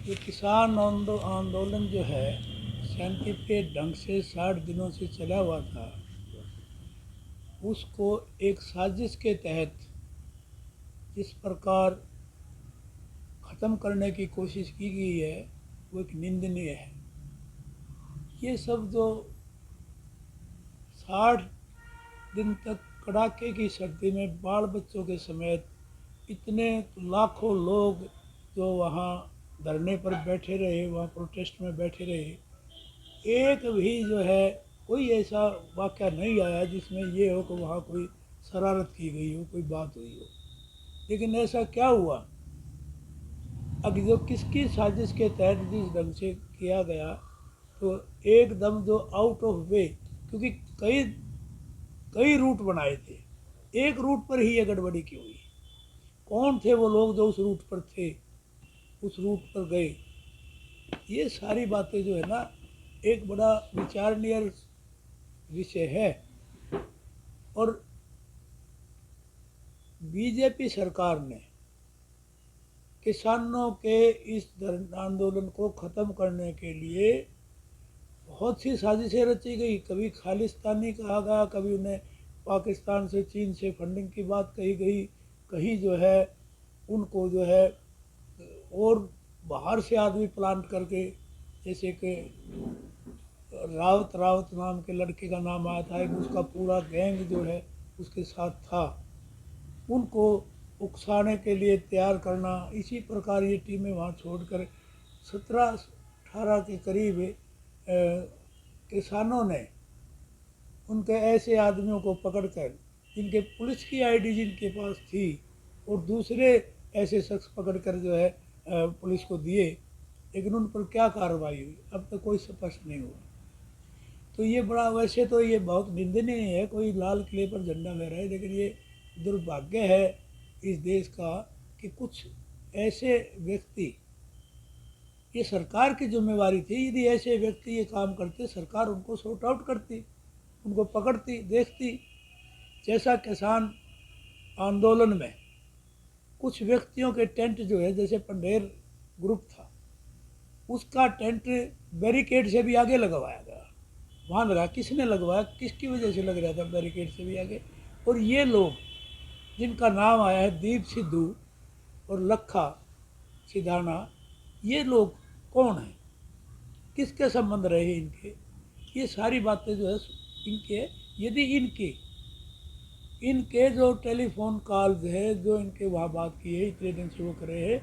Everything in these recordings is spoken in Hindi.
ये किसान आंदोलन जो है शांतिप्रिय ढंग से 60 दिनों से चला हुआ था, उसको एक साजिश के तहत जिस प्रकार ख़त्म करने की कोशिश की गई है वो एक निंदनीय है। ये सब जो 60 दिन तक कड़ाके की सर्दी में बाल बच्चों के समेत इतने लाखों लोग जो वहाँ धरने पर बैठे रहे, वहाँ प्रोटेस्ट में बैठे रहे, एक भी जो है कोई ऐसा वाक़या नहीं आया जिसमें ये हो कि वहाँ कोई शरारत की गई हो, कोई बात हुई हो। लेकिन ऐसा क्या हुआ, अब जो किसकी साजिश के तहत जिस ढंग से किया गया, तो एकदम जो आउट ऑफ वे, क्योंकि कई कई रूट बनाए थे, एक रूट पर ही ये गड़बड़ी क्यों हुई? कौन थे वो लोग जो उस रूट पर थे, उस रूट पर गए? ये सारी बातें जो है ना, एक बड़ा विचारणीय विषय है। और बीजेपी सरकार ने किसानों के इस आंदोलन को ख़त्म करने के लिए बहुत सी साजिशें रची गई। कभी खालिस्तानी कहा गया, कभी उन्हें पाकिस्तान से, चीन से फंडिंग की बात कही गई, कहीं जो है उनको जो है और बाहर से आदमी प्लांट करके, जैसे कि रावत नाम के लड़के का नाम आया था, एक उसका पूरा गैंग जो है उसके साथ था, उनको उकसाने के लिए तैयार करना। इसी प्रकार ये टीमें वहाँ छोड़कर 17-18 के करीब किसानों ने उनके ऐसे आदमियों को पकड़कर, जिनके पुलिस की आईडी जिनके पास थी, और दूसरे ऐसे शख्स पकड़कर जो है पुलिस को दिए, लेकिन उन पर क्या कार्रवाई हुई अब तक कोई स्पष्ट नहीं हुआ। तो ये बड़ा, वैसे तो ये बहुत निंदनीय है, कोई लाल किले पर झंडा लहराए, लेकिन ये दुर्भाग्य है इस देश का कि कुछ ऐसे व्यक्ति, ये सरकार की जिम्मेवारी थी, यदि ऐसे व्यक्ति ये काम करते सरकार उनको सॉर्ट आउट करती, उनको पकड़ती, देखती। जैसा किसान आंदोलन में कुछ व्यक्तियों के टेंट जो है, जैसे पंडेर ग्रुप था, उसका टेंट बैरिकेड से भी आगे लगवाया गया। वहाँ लगा, किसने लगवाया, किसकी वजह से लग रहा था बैरिकेड से भी आगे? और ये लोग जिनका नाम आया है दीप सिद्धू और लखा सिधाना, ये लोग कौन हैं, किसके संबंध रहे इनके? ये सारी बातें जो है इनके, यदि इनके जो टेलीफोन कॉल्स है, जो इनके वहाँ बात की है, इतने दिन से वो कर रहे हैं,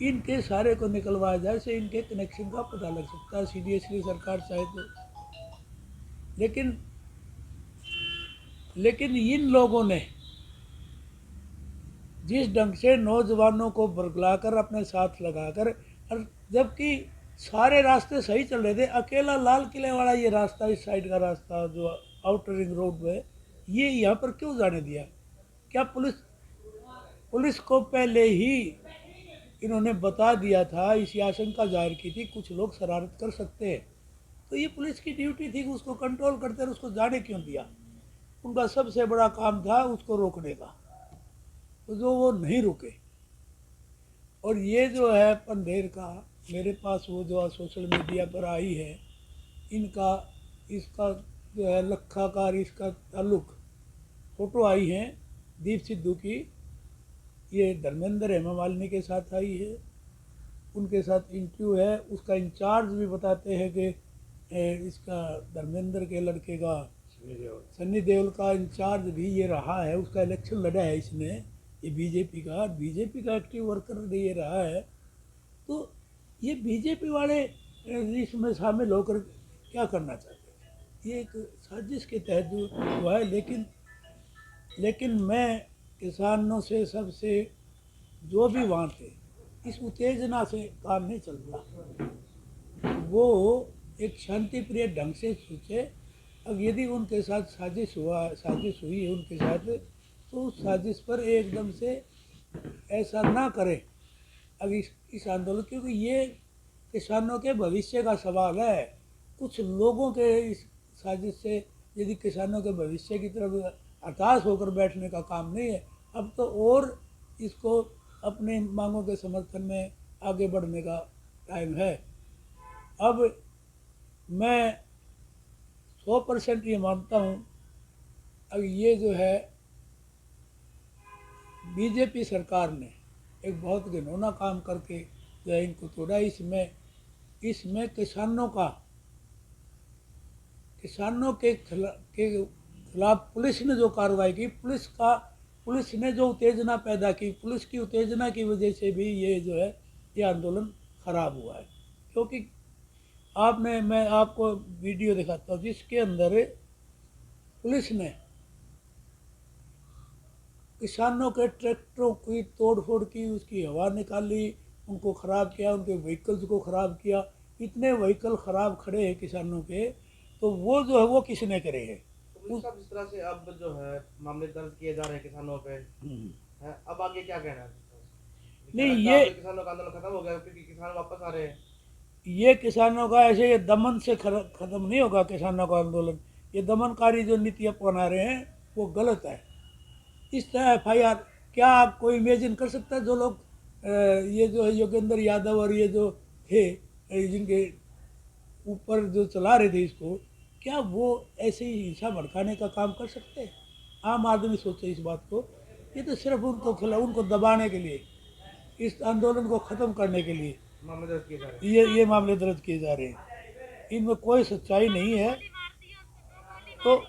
इनके सारे को निकलवाया जाए से इनके कनेक्शन का पता लग सकता है सीरियसली सरकार चाहे तो। लेकिन इन लोगों ने जिस ढंग से नौजवानों को बरगलाकर अपने साथ लगाकर, और जबकि सारे रास्ते सही चल रहे थे, अकेला लाल किले वाला ये रास्ता, इस साइड का रास्ता जो आउटर रिंग रोड है, ये यहाँ पर क्यों जाने दिया? क्या पुलिस को पहले ही इन्होंने बता दिया था, इस आशंका जाहिर की थी कुछ लोग शरारत कर सकते हैं, तो ये पुलिस की ड्यूटी थी कि उसको कंट्रोल करते रहे, उसको जाने क्यों दिया? उनका सबसे बड़ा काम था उसको रोकने का, तो जो वो नहीं रुके। और ये जो है पंडेर का, मेरे पास वो जो सोशल मीडिया पर आई है, इसका जो है लखा का और इसका ताल्लुक, फ़ोटो आई है दीप सिद्धू की, ये धर्मेंद्र हेमा मालिनी के साथ आई है, उनके साथ इंटरव्यू है। उसका इंचार्ज भी बताते हैं कि इसका धर्मेंद्र के लड़के का, सन्नी देओल का इंचार्ज भी ये रहा है, उसका इलेक्शन लड़ा है इसने, ये बीजेपी का एक्टिव वर्कर ये रहा है। तो ये बीजेपी वाले इसमें शामिल होकर क्या करना चाहते थे? ये एक साजिश के तहत जो हुआ है। लेकिन मैं किसानों से, सबसे, जो भी वहाँ थे, इस उत्तेजना से काम नहीं चल रहा। वो एक शांति प्रिय ढंग से सोचे। अब यदि उनके साथ साजिश हुई है उनके साथ, तो उस साजिश पर एकदम से ऐसा ना करें अब इस आंदोलन, क्योंकि ये किसानों के भविष्य का सवाल है। कुछ लोगों के इस साजिश से यदि किसानों के भविष्य की तरफ हताश होकर बैठने का काम नहीं है। अब तो और इसको अपने मांगों के समर्थन में आगे बढ़ने का टाइम है। अब मैं 100% ये मानता हूँ, अब ये जो है बीजेपी सरकार ने एक बहुत घिनौना काम करके जो है इनको तोड़ा। इसमें किसानों के खिलाफ पुलिस ने जो कार्रवाई की, पुलिस ने जो उत्तेजना पैदा की, पुलिस की उत्तेजना की वजह से भी ये जो है ये आंदोलन खराब हुआ है। क्योंकि मैं आपको वीडियो दिखाता हूँ जिसके अंदर पुलिस ने किसानों के ट्रैक्टरों की तोड़ फोड़ की, उसकी हवा निकाली, उनको ख़राब किया, उनके व्हीकल्स को ख़राब किया। इतने व्हीकल ख़राब खड़े हैं किसानों के, तो वो जो है वो किसने करे हैं? तो जिस तरह से अब जो है मामले दर्ज किए जा रहे हैं किसानों पे, है, अब आगे क्या कहना है? नहीं, ये किसानों का आंदोलन खत्म हो गया क्योंकि किसान वापस आ रहे हैं? ये किसानों का ऐसे ये दमन से ख़त्म नहीं होगा किसानों का आंदोलन। ये दमनकारी जो नीति अपना रहे हैं वो गलत है। इस तरह FIR, क्या आप कोई इमेजिन कर सकता है जो लोग ये जो है योगेंद्र यादव और ये जो थे जिनके ऊपर जो चला रहे थे इसको, क्या वो ऐसे ही हिंसा भड़काने का काम कर सकते हैं? आम आदमी सोचे इस बात को। ये तो सिर्फ उनको दबाने के लिए, इस आंदोलन को ख़त्म करने के लिए मामले दर्ज किए जा रहे हैं। ये मामले दर्ज किए जा रहे हैं। इनमें कोई सच्चाई नहीं है। तो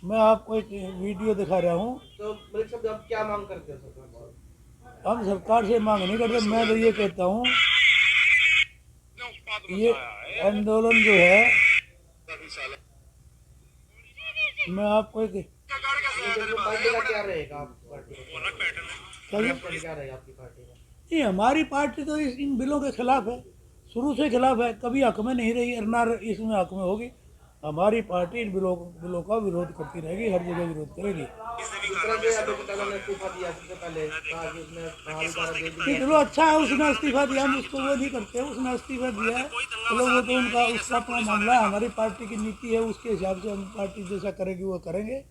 मैं आपको एक वीडियो दिखा रहा हूँ। तो मलिक साहब आप क्या मांग करते हो सरकार से? हम सरकार से मांग नहीं करते, मैं तो ये कहता हूँ ये आंदोलन जो है, मैं आपको एक पार्टी का क्या रहेगा? क्या रहेगा आपकी पार्टी का? नहीं, हमारी पार्टी तो इन बिलों के खिलाफ है, शुरू से खिलाफ है, कभी हक में नहीं रही और ना इसमें हक में होगी। हमारी पार्टी इन बिलों का विरोध करती रहेगी, हर जगह विरोध करेगी। चलो अच्छा है उसने इस्तीफा दिया, हम उसको वो नहीं करते, उसने इस्तीफा दिया है, चलो वो तो उसका अपना मामला है। हमारी पार्टी की नीति है, उसके हिसाब से हम पार्टी जैसा करेगी वो करेंगे।